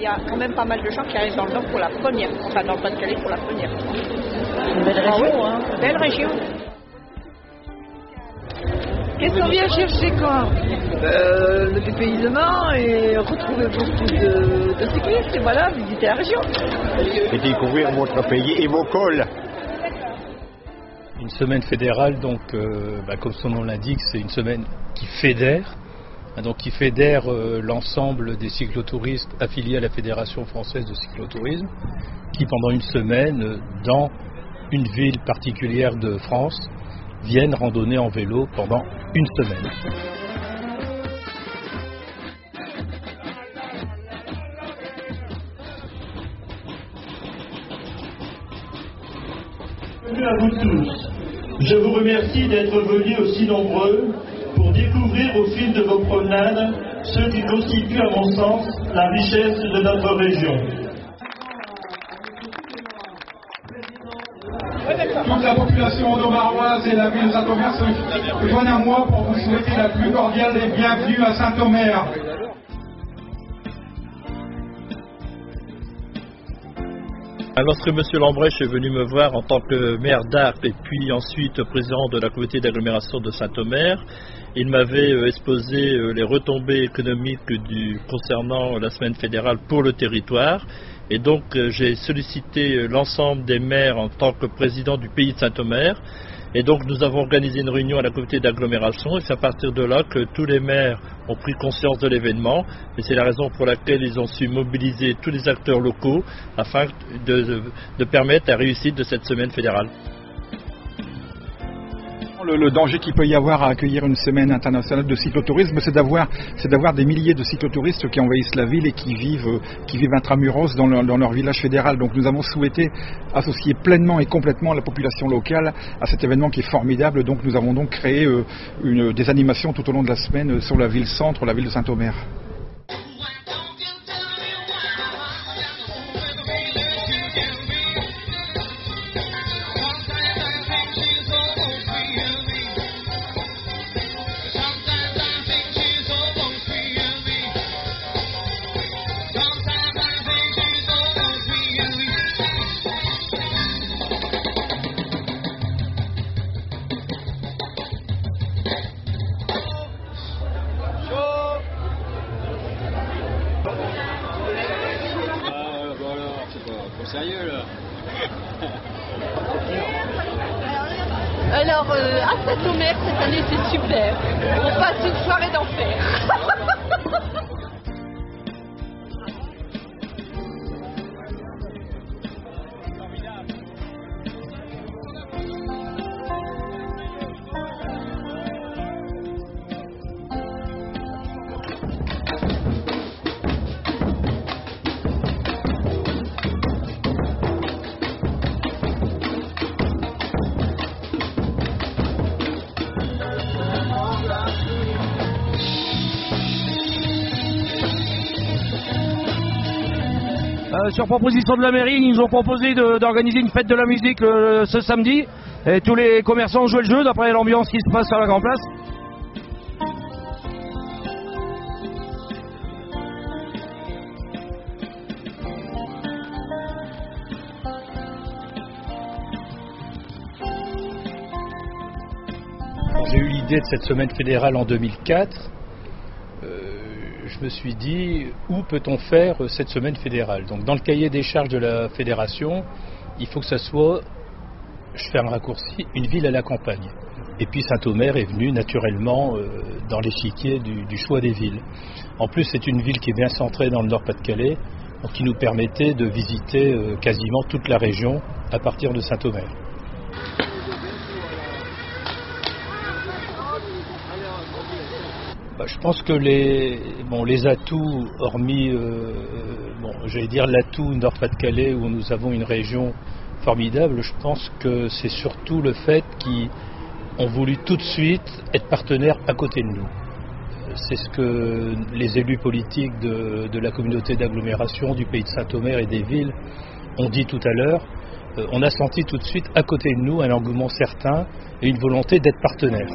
y a quand même pas mal de gens qui arrivent dans le Nord pour la première fois, enfin dans le Pas-de-Calais pour la première fois. Une belle région, hein. Belle région. Qu'est-ce qu'on vient chercher quoi? Le dépaysement et retrouver beaucoup de cyclistes et voilà, visiter la région. Et découvrir votre pays et vos cols. Une semaine fédérale, donc, comme son nom l'indique, c'est une semaine qui fédère. Donc, qui fédère l'ensemble des cyclotouristes affiliés à la Fédération française de cyclotourisme, qui pendant une semaine, dans une ville particulière de France, viennent randonner en vélo pendant une semaine. Bienvenue à vous tous. Je vous remercie d'être venus aussi nombreux pour découvrir au fil de vos promenades ce qui constitue à mon sens la richesse de notre région. Toute la population audomaroise et la ville de Saint-Omer se joignent à moi pour vous souhaiter la plus cordiale des bienvenues à Saint-Omer. Lorsque M. Lambrecht est venu me voir en tant que maire d'Arques et puis ensuite président de la communauté d'agglomération de Saint-Omer, il m'avait exposé les retombées économiques concernant la semaine fédérale pour le territoire. Et donc j'ai sollicité l'ensemble des maires en tant que président du pays de Saint-Omer. Et donc nous avons organisé une réunion à la communauté d'agglomération et c'est à partir de là que tous les maires ont pris conscience de l'événement. Et c'est la raison pour laquelle ils ont su mobiliser tous les acteurs locaux afin de permettre la réussite de cette semaine fédérale. Le danger qu'il peut y avoir à accueillir une semaine internationale de cyclotourisme, c'est d'avoir des milliers de cyclotouristes qui envahissent la ville et qui vivent intramuros dans leur village fédéral. Donc nous avons souhaité associer pleinement et complètement la population locale à cet événement qui est formidable. Donc nous avons donc créé des animations tout au long de la semaine sur la ville-centre, la ville de Saint-Omer. Sérieux là. Alors, à Saint-Omer, cette année, c'est super. On passe une soirée d'enfer. Sur proposition de la mairie, ils nous ont proposé d'organiser une fête de la musique ce samedi. Et tous les commerçants ont joué le jeu d'après l'ambiance qui se passe sur la Grand Place. J'ai eu l'idée de cette semaine fédérale en 2004. Je me suis dit, où peut-on faire cette semaine fédérale? Donc dans le cahier des charges de la fédération, il faut que ça soit, je fais un raccourci, une ville à la campagne. Et puis Saint-Omer est venu naturellement dans l'échiquier du choix des villes. En plus, c'est une ville qui est bien centrée dans le Nord-Pas-de-Calais, donc qui nous permettait de visiter quasiment toute la région à partir de Saint-Omer. Je pense que les atouts, hormis, j'allais dire l'atout Nord-Pas-de-Calais où nous avons une région formidable, je pense que c'est surtout le fait qu'ils ont voulu tout de suite être partenaires à côté de nous. C'est ce que les élus politiques de la communauté d'agglomération du pays de Saint-Omer et des villes ont dit tout à l'heure. On a senti tout de suite à côté de nous un engouement certain et une volonté d'être partenaires.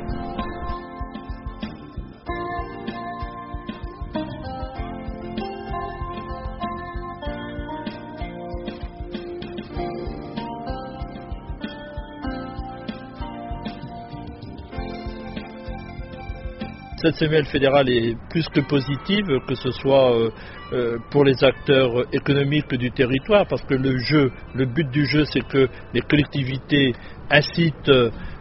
cette semaine fédérale est plus que positive, que ce soit pour les acteurs économiques du territoire, parce que le but du jeu, c'est que les collectivités incitent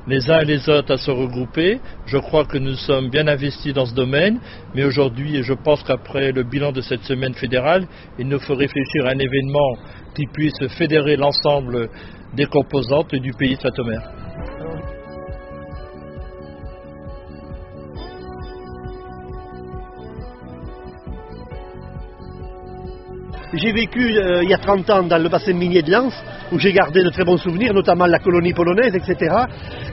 les uns et les autres à se regrouper. Je crois que nous sommes bien investis dans ce domaine, mais aujourd'hui, je pense qu'après le bilan de cette semaine fédérale, il nous faut réfléchir à un événement qui puisse fédérer l'ensemble des composantes du pays de Saint-Omer. J'ai vécu il y a 30 ans dans le bassin minier de Lens, où j'ai gardé de très bons souvenirs, notamment la colonie polonaise, etc.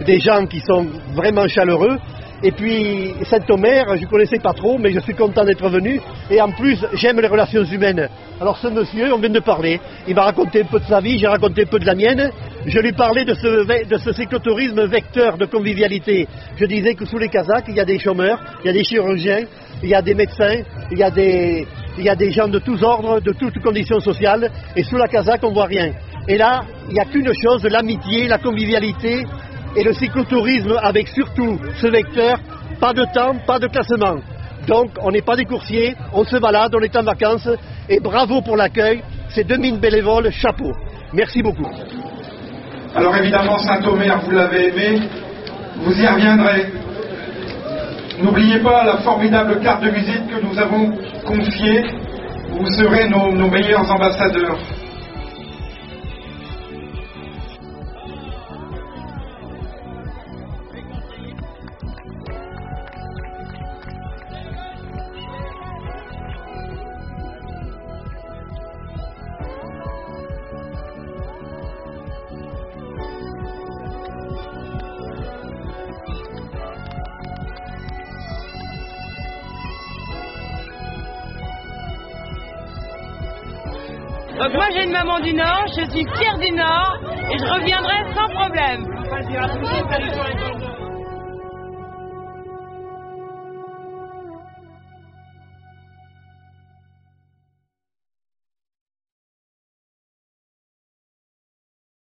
Des gens qui sont vraiment chaleureux. Et puis Saint-Omer, je ne connaissais pas trop, mais je suis content d'être venu. Et en plus, j'aime les relations humaines. Alors ce monsieur, on vient de parler, il m'a raconté un peu de sa vie, j'ai raconté un peu de la mienne. Je lui parlais de ce cyclotourisme vecteur de convivialité. Je disais que sous les Kazakhs, il y a des chômeurs, il y a des chirurgiens, il y a des médecins, il y a des gens de tous ordres, de toutes conditions sociales. Et sous la Kazakh, on ne voit rien. Et là, il n'y a qu'une chose, l'amitié, la convivialité et le cyclotourisme avec surtout ce vecteur, pas de temps, pas de classement. Donc on n'est pas des coursiers, on se balade, on est en vacances et bravo pour l'accueil, ces 2000 bénévoles, chapeau. Merci beaucoup. Alors évidemment Saint-Omer, vous l'avez aimé, vous y reviendrez. N'oubliez pas la formidable carte de visite que nous avons confiée, vous serez nos meilleurs ambassadeurs. Donc moi j'ai une maman du Nord, je suis fière du Nord et je reviendrai sans problème.